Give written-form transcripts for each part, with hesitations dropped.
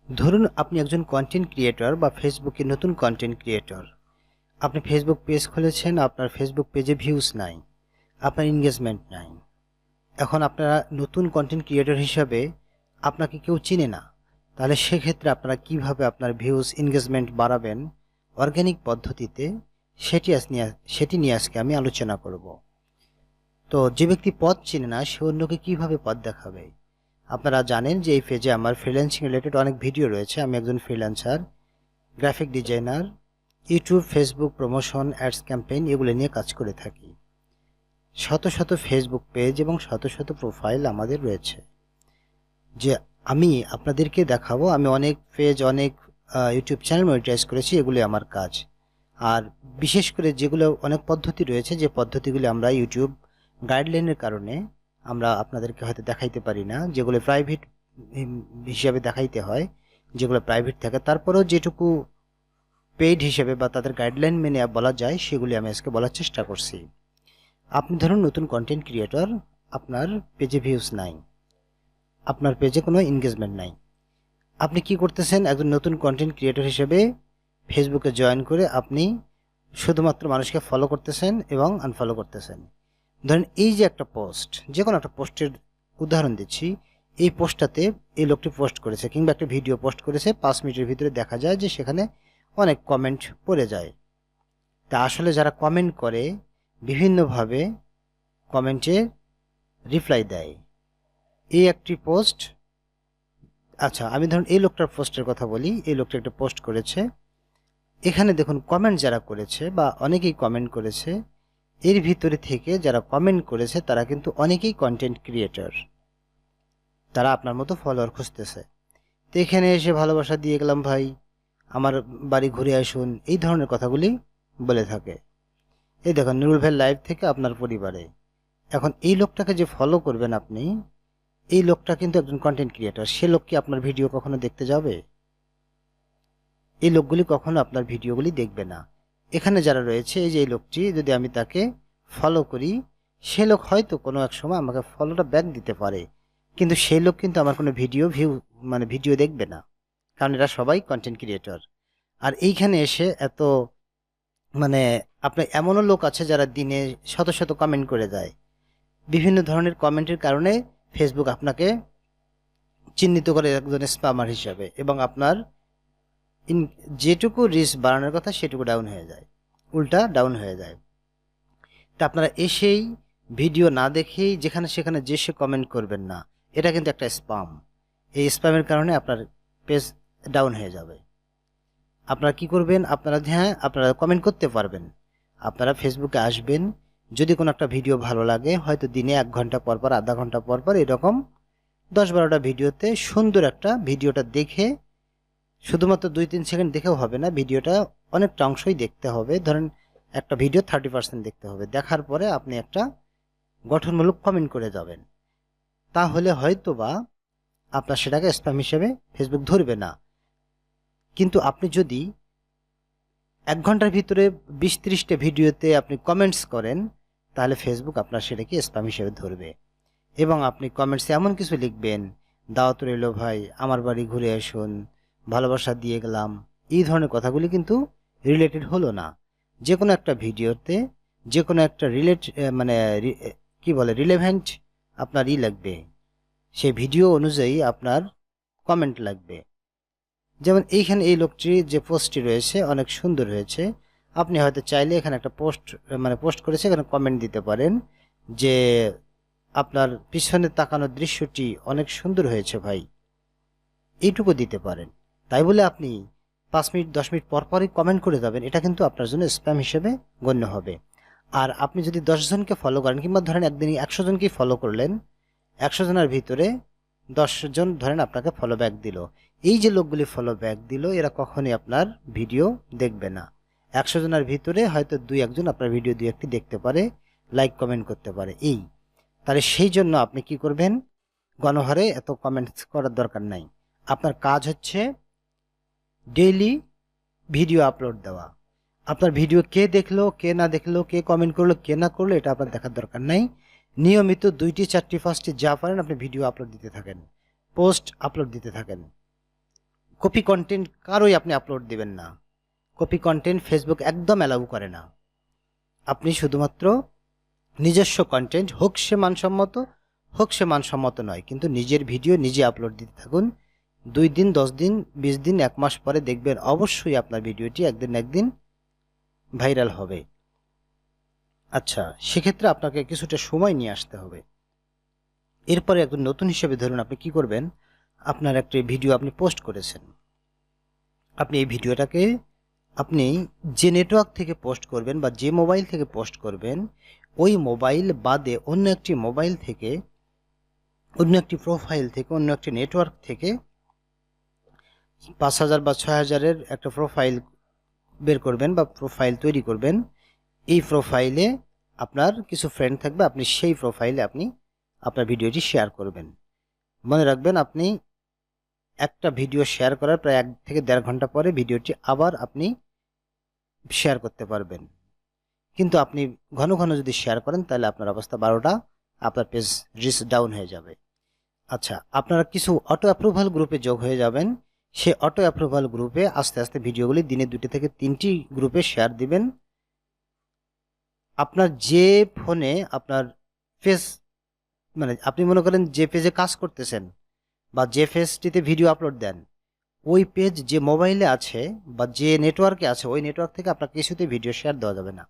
ধরুন আপনি একজন কন্টেন্ট ক্রিয়েটর বা ফেসবুকে নতুন কন্টেন্ট ক্রিয়েটর। আপনি ফেসবুক পেজ খুলেছেন, আপনার ফেসবুক পেজে ভিউজ নাই, আপনার এনগেজমেন্ট নাই। এখন আপনারা নতুন কন্টেন্ট ক্রিয়েটর হিসাবে আপনাকে কেউ চিনে না। তাহলে সেক্ষেত্রে আপনারা কিভাবে আপনার ভিউজ এনগেজমেন্ট বাড়াবেন অর্গানিক পদ্ধতিতে, সেটি নিয়ে আজকে আমি আলোচনা করব। তো যে ব্যক্তি পথ চিনে না সে অন্যকে কিভাবে পথ দেখাবে? আপনারা জানেন যে এই পেজে আমার ফ্রিল্যান্সিং রিলেটেড অনেক ভিডিও রয়েছে। আমি একজন freelancer, graphic designer, YouTube, Facebook promotion, ads campaign এগুলো নিয়ে কাজ করে থাকি। শত শত ফেসবুক পেজ এবং শত শত প্রোফাইল আমাদের রয়েছে। যে আমি আপনাদেরকে দেখাবো, আমি অনেক পেজ, অনেক ইউটিউব চ্যানেল মনিটাইজ করেছি, এগুলি আমার কাজ। আর বিশেষ করে যেগুলো অনেক পদ্ধতি রয়েছে, যে পদ্ধতিগুলি আমরা ইউটিউব গাইডলাইনের কারণে আমরা আপনাদেরকে হয়তো দেখাইতে পারি না, যেগুলো প্রাইভেট হিসাবে দেখাইতে হয়, যেগুলো প্রাইভেট থাকে, তারপরেও যেটুকু পেইড হিসেবে বা তাদের গাইডলাইন মেনে বলা যায় সেগুলি আমি আজকে বলার চেষ্টা করছি। আপনি ধরুন নতুন কন্টেন্ট ক্রিয়েটর, আপনার পেজে ভিউজ নাই, আপনার পেজে কোনো এনগেজমেন্ট নাই। আপনি কি করতেছেন? একজন নতুন কন্টেন্ট ক্রিয়েটর হিসেবে ফেসবুকে জয়েন করে আপনি শুধুমাত্র মানুষকে ফলো করতেছেন এবং আনফলো করতেছেন। ধরেন এই যে একটা পোস্ট, যে কোনো একটা পোস্টের উদাহরণ দিচ্ছি, এই পোস্টটাতে এই লোকটি পোস্ট করেছে কিংবা একটা ভিডিও পোস্ট করেছে, 5 মিনিটের ভিতরে দেখা যায় যে সেখানে অনেক কমেন্ট পড়ে যায়। তা আসলে যারা কমেন্ট করে বিভিন্নভাবে কমেন্টে রিপ্লাই দেয়। এই একটি পোস্ট, আচ্ছা আমি ধরুন এই লোকটার পোস্টের কথা বলি। এই লোকটা একটা পোস্ট করেছে, এখানে দেখুন কমেন্ট যারা করেছে বা অনেকেই কমেন্ট করেছে, এর ভিতরে থেকে যারা কমেন্ট করেছে তারা কিন্তু অনেকেই কন্টেন্ট ক্রিয়েটর, তারা আপনার মতো ফলোয়ার খুঁজতেছে। তো এখানে এসে ভালোবাসা দিয়ে গেলাম, ভাই আমার বাড়ি ঘুরে আসুন, এই ধরনের কথাগুলি বলে থাকে। এই দেখুন নুরুল ভাই লাইভ থেকে আপনার পরিবারে। এখন এই লোকটাকে যে ফলো করবেন আপনি, এই লোকটা কিন্তু একজন কন্টেন্ট ক্রিয়েটর। সে লোক কি আপনার ভিডিও কখনো দেখতে যাবে? এই লোকগুলি কখনো আপনার ভিডিওগুলি দেখবে না। এখানে যারা রয়েছে, এই যে এই লোকটি, যদি আমি তাকে ফলো করি, সে লোক হয়তো কোনো এক সময় আমাকে ফলোটা ব্যাক দিতে পারে, কিন্তু সেই লোক কিন্তু আমার কোনো ভিডিও দেখবে না, কারণ এরা সবাই কন্টেন্ট ক্রিয়েটর। আর এইখানে এসে এত মানে আপনার এমনও লোক আছে যারা দিনে শত শত কমেন্ট করে যায়। বিভিন্ন ধরনের কমেন্টের কারণে ফেসবুক আপনাকে চিহ্নিত করে একজন স্প্যামার হিসাবে, এবং আপনার যেটুকু রিস্ক বাড়ানোর কথা সেটুকু ডাউন হয়ে যায়, উল্টা ডাউন হয়ে যায়। তা আপনারা এসেই ভিডিও না দেখেই যেখানে সেখানে যে সে কমেন্ট করবেন না, এটা কিন্তু একটা স্প্যাম। এই স্প্যামের কারণে আপনার পেজ ডাউন হয়ে যাবে। আপনারা কি করবেন? আপনারা কমেন্ট করতে পারবেন। আপনারা ফেসবুকে আসবেন, যদি কোনো একটা ভিডিও ভালো লাগে, হয়তো দিনে 1 ঘন্টা পর পর, আধা ঘন্টা পর পর, এরকম 10-12টা ভিডিওতে সুন্দর একটা ভিডিওটা দেখে, শুধুমাত্র 2-3 সেকেন্ড দেখেও হবে না, ভিডিওটা অনেকটা অংশই দেখতে হবে। ধরেন একটা ভিডিও 30% দেখতে হবে। দেখার পরে আপনি একটা গঠনমূলক কমেন্ট করে যাবেন, তাহলে হয়তো বা আপনার সেটাকে স্প্যাম হিসেবে ফেসবুক ধরবে না। কিন্তু আপনি যদি 1 ঘন্টার ভিতরে 20-30টা ভিডিওতে আপনি কমেন্টস করেন, তাহলে ফেসবুক আপনার সেটাকে স্প্যাম হিসেবে ধরবে। এবং আপনি কমেন্টসে এমন কিছু লিখবেন, দাওয়াত রইল ভাই, আমার বাড়ি ঘুরে আসুন, ভালোবাসা দিয়ে গেলাম, এই ধরনের কথাগুলি কিন্তু রিলেটেড হলো না। যে কোনো একটা ভিডিওতে যে কোনো একটা রিলেভেন্ট আপনার লাগবে, সেই ভিডিও অনুযায়ী আপনার কমেন্ট লাগবে। যেমন এইখানে এই লোকটির যে পোস্টটি রয়েছে অনেক সুন্দর হয়েছে। আপনি হয়তো চাইলে এখানে একটা পোস্ট করেছে, এখানে কমেন্ট দিতে পারেন যে আপনার পিছনে তাকানোর দৃশ্যটি অনেক সুন্দর হয়েছে ভাই, এইটুকু দিতে পারেন। তাই বলে আপনি 5 মিনিট 10 মিনিট পর পরই কমেন্ট করে যাবেন, এটা কিন্তু আপনার জন্য স্প্যাম হিসেবে গণ্য হবে। আর আপনি যদি 10 জনকে ফলো করেন, কিংবা ধরেন একদিনই 100 জনকেই ফলো করলেন, 100 জনের ভিতরে 10 জন ধরেন আপনাকে ফলো ব্যাক দিল, এই যে লোকগুলি ফলো ব্যাক দিল, এরা কখনোই আপনার ভিডিও দেখবে না। 100 জনের ভিতরে হয়তো 2-1 জন আপনার ভিডিও 2-1টি দেখতে পারে, লাইক কমেন্ট করতে পারে। তাহলে সেই জন্য আপনি কি করবেন? গণহারে এত কমেন্টস করার দরকার নাই। আপনার কাজ হচ্ছে ডেইলি ভিডিও আপলোড দেওয়া। আপনার ভিডিও কে দেখলো, কে না দেখলো, কে কমেন্ট করলো, কে না করলো, এটা আপনার দেখার দরকার নাই। নিয়মিত 2টি 4টি 5টি যা পারেন আপনি ভিডিও আপলোড দিতে থাকেন, পোস্ট আপলোড দিতে থাকেন। কপি কন্টেন্ট কারোই আপনি আপলোড দিবেন না। কপি কন্টেন্ট ফেসবুক একদম অ্যালাউ করে না। আপনি শুধুমাত্র নিজস্ব কন্টেন্ট, হোক সে মানসম্মত হোক সে মানসম্মত নয়, কিন্তু নিজের ভিডিও নিজে আপলোড দিতে থাকুন। 2 দিন, 10 দিন, 20 দিন, 1 মাস পরে দেখবেন অবশ্যই আপনার ভিডিওটি একদিন না একদিন ভাইরাল হবে। আচ্ছা, সেক্ষেত্রে আপনাকে কিছুটা সময় নিয়ে আসতে হবে। এরপরে একজন নতুন হিসেবে ধরুন আপনি কি করবেন, আপনার একটি ভিডিও আপনি পোস্ট করেছেন। আপনি এই ভিডিওটাকে আপনি যে নেটওয়ার্ক থেকে পোস্ট করবেন বা যে মোবাইল থেকে পোস্ট করবেন, ওই মোবাইল বাদে অন্য একটি মোবাইল থেকে, অন্য একটি প্রোফাইল থেকে, অন্য একটি নেটওয়ার্ক থেকে 5,000 বা 6,000-এর একটা প্রোফাইল বের করবেন বা প্রোফাইল তৈরি করবেন। এই প্রোফাইলে আপনার কিছু ফ্রেন্ড থাকবে, আপনি সেই প্রোফাইলে আপনি আপনার ভিডিওটি শেয়ার করবেন। মনে রাখবেন, আপনি একটা ভিডিও শেয়ার করার প্রায় 1 থেকে 1.5 ঘন্টা পরে ভিডিওটি আবার আপনি শেয়ার করতে পারবেন। কিন্তু আপনি ঘন ঘন যদি শেয়ার করেন তাহলে আপনার অবস্থা 12টা, আপনার পেজ রিচ ডাউন হয়ে যাবে। আচ্ছা, আপনারা কিছু অটো অ্যাপ্রুভাল গ্রুপে যোগ হয়ে যাবেন। সে অটো অ্যাপ্রুভাল গ্রুপে আস্তে আস্তে ভিডিওগুলি দিনে 2টি থেকে 3টি গ্রুপে শেয়ার দিবেন। আপনার যে ফোনে আপনার পেজ, মানে আপনি মনে করেন যে পেজে কাজ করতেছেন বা যে পেজটিতে ভিডিও আপলোড দেন, ওই পেজ যে মোবাইলে আছে বা যে নেটওয়ার্কে আছে, ওই নেটওয়ার্ক থেকে আপনাকে কিছুতে ভিডিও শেয়ার দেওয়া যাবে না।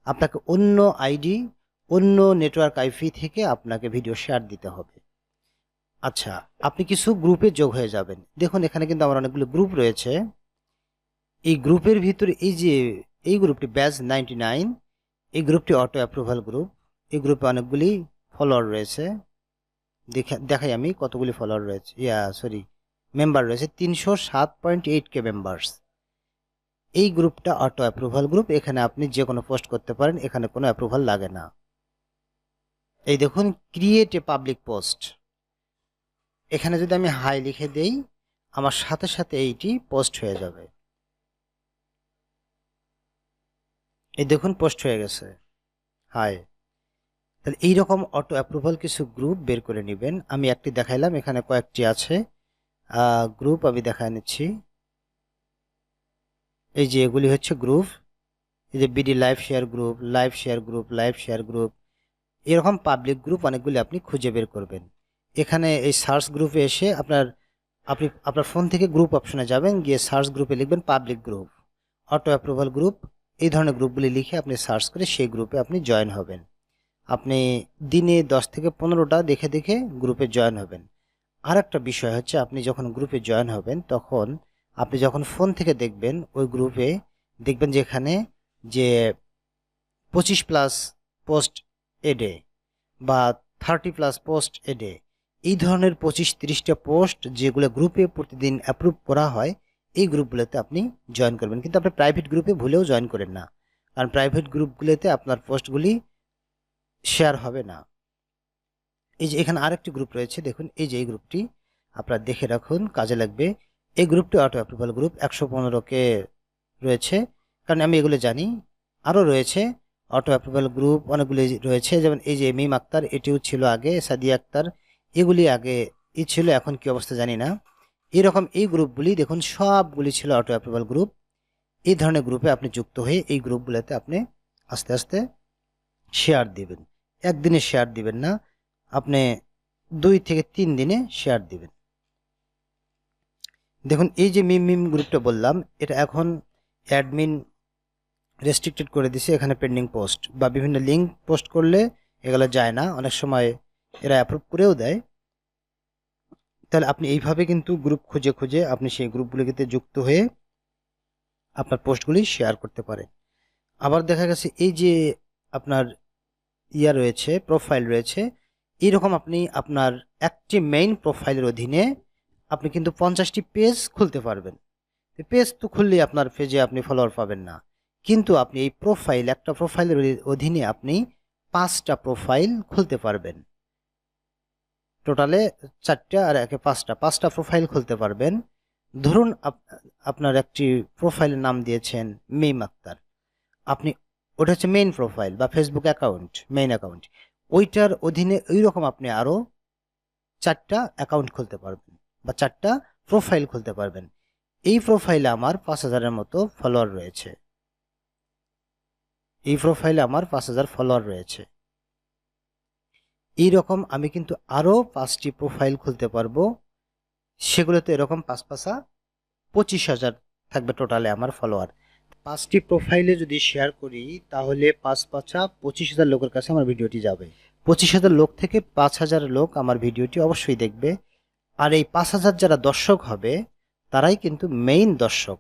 আপনাকে অন্য আইডি, অন্য নেটওয়ার্ক আইপি থেকে আপনাকে ভিডিও শেয়ার দিতে হবে। আচ্ছা, আপনি কিছু গ্রুপে যোগ হয়ে যাবেন। দেখুন, এখানে কিন্তু আমার অনেকগুলো গ্রুপ রয়েছে। এই গ্রুপের ভিতরে এই গ্রুপটি ব্যাচ 99, এই গ্রুপটি অটো অ্যাপ্রুভাল গ্রুপ। এই গ্রুপে অনেকগুলি ফলোয়ার রয়েছে। দেখাই আমি কতগুলি ফলোয়ার রয়েছে, মেম্বার রয়েছে 307.8K মেম্বার্স। এই গ্রুপটা অটো অ্যাপ্রুভাল গ্রুপ। এখানে আপনি যে কোনো পোস্ট করতে পারেন, এখানে কোনো অ্যাপ্রুভাল লাগে না। এই দেখুন, ক্রিয়েট এ পাবলিক পোস্ট। এখানে যদি আমি হাই লিখে দেই, আমার সাথে সাথে এইটি পোস্ট হয়ে যাবে। এই দেখুন, পোস্ট হয়ে গেছে হাই। তাহলে এইরকম অটো অ্যাপ্রুভাল কিছু গ্রুপ বের করে নেবেন। আমি একটি দেখাইলাম, এখানে কয়েকটি আছে গ্রুপ, আমি দেখায় নিচ্ছি। এই যে এগুলি হচ্ছে গ্রুপ। এই যে BD live share group, live share group, live share group, এরকম পাবলিক গ্রুপ অনেকগুলি আপনি খুঁজে বের করবেন। এখানে এই সার্চ গ্রুপে এসে আপনি আপনার ফোন থেকে গ্রুপ অপশনে যাবেন, গিয়ে সার্চ গ্রুপে লিখবেন public group, auto approval group. এই ধরনের গ্রুপগুলি লিখে আপনি সার্চ করে সেই গ্রুপে আপনি জয়েন হবেন। আপনি দিনে 10 থেকে 15টা দেখে দেখে গ্রুপে জয়েন হবেন। আর একটা বিষয় হচ্ছে, আপনি যখন গ্রুপে জয়েন হবেন তখন আপনি যখন ফোন থেকে দেখবেন, ওই গ্রুপে দেখবেন যে এখানে যে 25+ পোস্ট এ ডে বা 30+ পোস্ট এ ডে, এই ধরনের 25-30টা পোস্ট যেগুলো গ্রুপে প্রতিদিন অ্যাপ্রুভ করা হয়, এই গ্রুপগুলোতে আপনি জয়েন করবেন। কিন্তু আপনি প্রাইভেট গ্রুপে ভুলেও জয়েন করেন না, কারণ প্রাইভেট গ্রুপগুলোতে আপনার পোস্টগুলি শেয়ার হবে না। এই যে এখানে আরেকটি গ্রুপ রয়েছে, দেখুন, এই যে এই গ্রুপটি আপনারা দেখে রাখুন, কাজে লাগবে। এই গ্রুপটি অটো অ্যাপ্রুভাল গ্রুপ, 115K রয়েছে, কারণ আমি এগুলো জানি। আরও রয়েছে অটো অ্যাপ্রুভাল গ্রুপ অনেকগুলি রয়েছে, যেমন এই যে মিম আক্তার, এটিও ছিল আগে, সাদিয়া আক্তার, এগুলি আগে ছিল, এখন কি অবস্থা জানি না। এরকম এই গ্রুপগুলি দেখুন সবগুলি ছিল অটো অ্যাপ্রুভাল গ্রুপ। এই ধরনের গ্রুপে আপনি যুক্ত হয়ে এই গ্রুপগুলোতে আপনি আস্তে আস্তে শেয়ার দিবেন। একদিনে শেয়ার দিবেন না, আপনি 2 থেকে 3 দিনে শেয়ার দিবেন। দেখুন, এই যে মিম গ্রুপটা বললাম, এটা এখন অ্যাডমিন রেস্ট্রিক্টেড করে দিছে। এখানে পেন্ডিং পোস্ট বা বিভিন্ন লিঙ্ক পোস্ট করলে এগুলো যায় না, অনেক সময় এরা অ্যাপ্রুভ করেও দেয়। তাহলে আপনি এইভাবে কিন্তু গ্রুপ খুঁজে খুঁজে আপনি সেই গ্রুপগুলিতে যুক্ত হয়ে আপনার পোস্টগুলি শেয়ার করতে পারেন। আবার দেখা গেছে এই যে আপনার রয়েছে, প্রোফাইল রয়েছে, এইরকম আপনি আপনার একটি মেইন প্রোফাইলের অধীনে আপনি কিন্তু 50টি পেজ খুলতে পারবেন। পেজ তো খুললে আপনার পেজে আপনি ফলোয়ার পাবেন না, কিন্তু আপনি এই প্রোফাইল, একটা প্রোফাইলের অধীনে আপনি 5টা প্রোফাইল খুলতে পারবেন। টোটালে 4টা আর একে 5টা প্রোফাইল খুলতে পারবেন। ধরুন আপনার একটি প্রোফাইলের নাম দিয়েছেন মিম আক্তার, আপনি ওটা হচ্ছে মেইন প্রোফাইল বা ফেসবুক অ্যাকাউন্ট, মেইন অ্যাকাউন্ট। ওইটার অধীনে ওইরকম আপনি আরও 4টা অ্যাকাউন্ট খুলতে পারবেন বা 4টা প্রোফাইল খুলতে পারবেন। এই প্রোফাইলে আমার 5000-এর মতো ফলোয়ার রয়েছে। এই প্রোফাইলে আমার 5000 ফলোয়ার রয়েছে। এইরকম আমি কিন্তু আরও 5টি প্রোফাইল খুলতে পারবো, সেগুলোতে এরকম 25,000 থাকবে টোটালে আমার ফলোয়ার। 5টি প্রোফাইলে যদি শেয়ার করি তাহলে 25,000 লোকের কাছে আমার ভিডিওটি যাবে। 25,000 লোক থেকে 5,000 লোক আমার ভিডিওটি অবশ্যই দেখবে। আর এই 5,000 যারা দর্শক হবে তারাই কিন্তু মেইন দর্শক,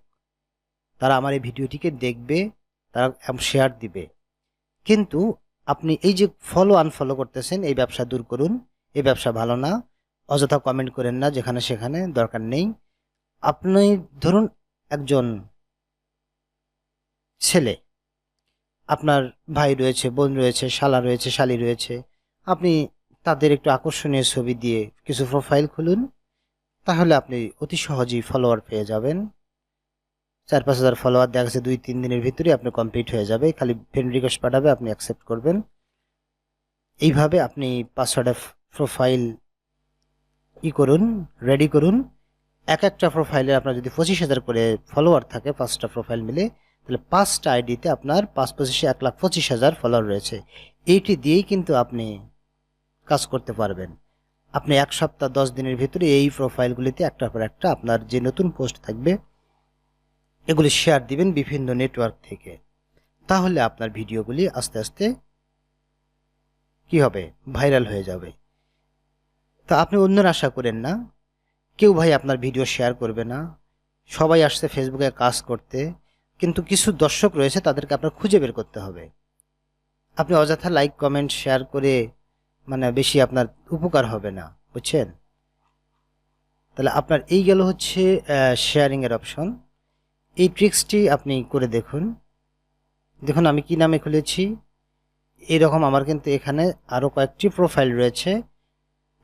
তারা আমার এই ভিডিওটিকে দেখবে, তারা শেয়ার দিবে। কিন্তু আপনি এই যে ফলো আনফলো করতেছেন, এই ব্যবসা দূর করুন। এই ব্যবসা ভালো না। অযথা কমেন্ট করেন না যেখানে সেখানে, দরকার নেই। আপনি ধরুন একজন ছেলে, আপনার ভাই রয়েছে, বোন রয়েছে, শালা রয়েছে, শালি রয়েছে, আপনি তাদের একটু আকর্ষণীয় ছবি দিয়ে কিছু প্রোফাইল খুলুন, তাহলে আপনি অতি সহজেই ফলোয়ার পেয়ে যাবেন। 4-5 হাজার ফলোয়ার দেখা গেছে 2-3 দিনের ভিতরে আপনি কমপ্লিট হয়ে যাবে। খালি ফ্রেন্ড রিকোয়েস্ট পাঠাবে, আপনি অ্যাকসেপ্ট করবেন। এইভাবে আপনি 5-6টা প্রোফাইল করুন, রেডি করুন। একটা প্রোফাইলে আপনার যদি 25,000 করে ফলোয়ার থাকে, 5টা প্রোফাইল মিলে, তাহলে 5টা আইডিতে আপনার 5-25-এ 1,25,000 ফলোয়ার রয়েছে। এইটি দিয়েই কিন্তু আপনি কাজ করতে পারবেন। আপনি 1 সপ্তাহ 10 দিনের ভিতরে এই প্রোফাইলগুলিতে একটার পর একটা আপনার যে নতুন পোস্ট থাকবে এগুলি শেয়ার দিবেন বিভিন্ন নেটওয়ার্ক থেকে। তাহলে আপনার ভিডিওগুলি আস্তে আস্তে কি হবে, ভাইরাল হয়ে যাবে। তা আপনি অন্যের আশা করেন না। কেউ ভাই আপনার ভিডিও শেয়ার করবে না। সবাই আসছে ফেসবুকে কাজ করতে, কিন্তু কিছু দর্শক রয়েছে, তাদেরকে আপনার খুঁজে বের করতে হবে। আপনি অযথা লাইক কমেন্ট শেয়ার করে বেশি আপনার উপকার হবে না, বুঝছেন? তাহলে আপনার এই গেল হচ্ছে শেয়ারিংয়ের অপশন। এই ট্রিক্সটি আপনি করে দেখুন। দেখুন আমি কি নামে খুলেছি, এইরকম আমার কিন্তু এখানে আরও কয়েকটি প্রোফাইল রয়েছে।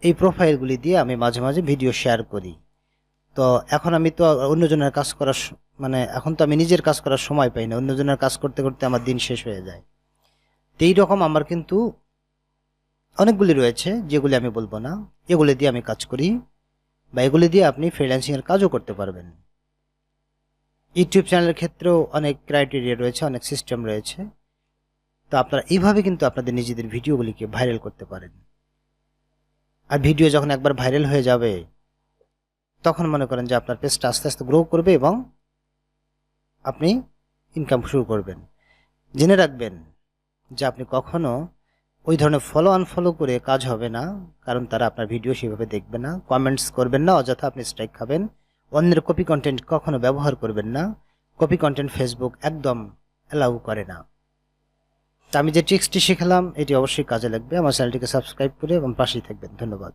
এই প্রোফাইলগুলি দিয়ে আমি মাঝে মাঝে ভিডিও শেয়ার করি। তো এখন আমি তো অন্যজনের কাজ করার এখন তো আমি নিজের কাজ করার সময় পাই না, অন্যজনের কাজ করতে করতে আমার দিন শেষ হয়ে যায়। তো এইরকম আমার কিন্তু অনেকগুলি রয়েছে, যেগুলি আমি বলবো না। এগুলি দিয়ে আমি কাজ করি, বা এগুলি দিয়ে আপনি ফ্রিল্যান্সিংয়ের কাজও করতে পারবেন। ইউটিউব চ্যানেলের ক্ষেত্রেও অনেক ক্রাইটেরিয়া রয়েছে, অনেক সিস্টেম রয়েছে। তো আপনারা এইভাবে কিন্তু আপনাদের নিজেদের ভিডিওগুলিকে ভাইরাল করতে পারেন। আর ভিডিও যখন একবার ভাইরাল হয়ে যাবে, তখন মনে করেন যে আপনার পেজটা আস্তে আস্তে গ্রো করবে এবং আপনি ইনকাম শুরু করবেন। জেনে রাখবেন যে আপনি কখনো ওই ধরনের ফলো আনফলো করে কাজ হবে না, কারণ তারা আপনার ভিডিও সেভাবে দেখবে না। কমেন্টস করবেন না, অযথা আপনি স্ট্রাইক খাবেন। অন্যের কপি কন্টেন্ট কখনো ব্যবহার করবেন না। কপি কন্টেন্ট ফেসবুক একদম অ্যালাউ করে না। তা আমি যে ট্রিক্সটি শিখালাম এটি অবশ্যই কাজে লাগবে। আমার চ্যানেলটিকে সাবস্ক্রাইব করে এবং পাশেই থাকবেন। ধন্যবাদ।